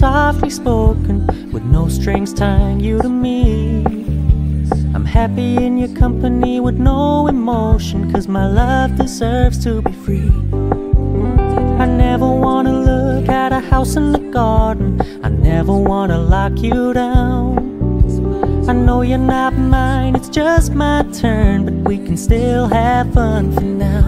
softly spoken, with no strings tying you to me. I'm happy in your company with no emotion, 'cause my love deserves to be free. I never wanna look at a house in the garden, I never wanna lock you down. I know you're not mine, it's just my turn, but we can still have fun for now.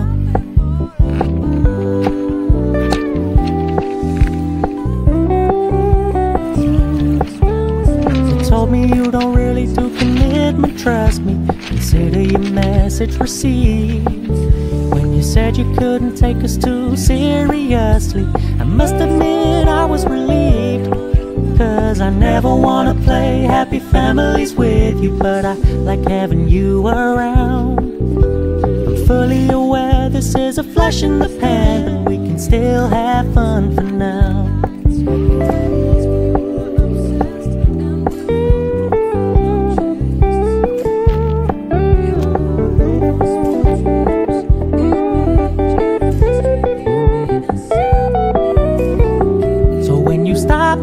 You told me you don't really do commitment, trust me, consider your message received. When you said you couldn't take us too seriously, I must admit I was relieved. 'Cause I never wanna play happy families with you, but I like having you around. I'm fully aware this is a flash in the pan, but we can still have fun for now.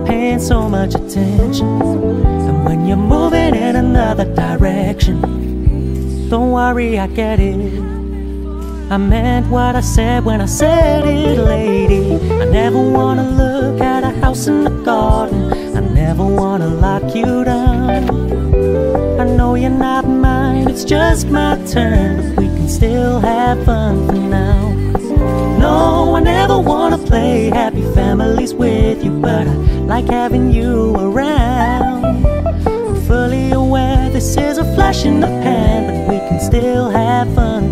Paying so much attention, and when you're moving in another direction, don't worry, I get it. I meant what I said when I said it, lady. I never wanna look at a house in the garden, I never wanna lock you down. I know you're not mine, it's just my turn, but we can still have fun for now. No, I never wanna play happy families with you, but I like having you around. I'm fully aware this is a flash in the pan, but we can still have fun.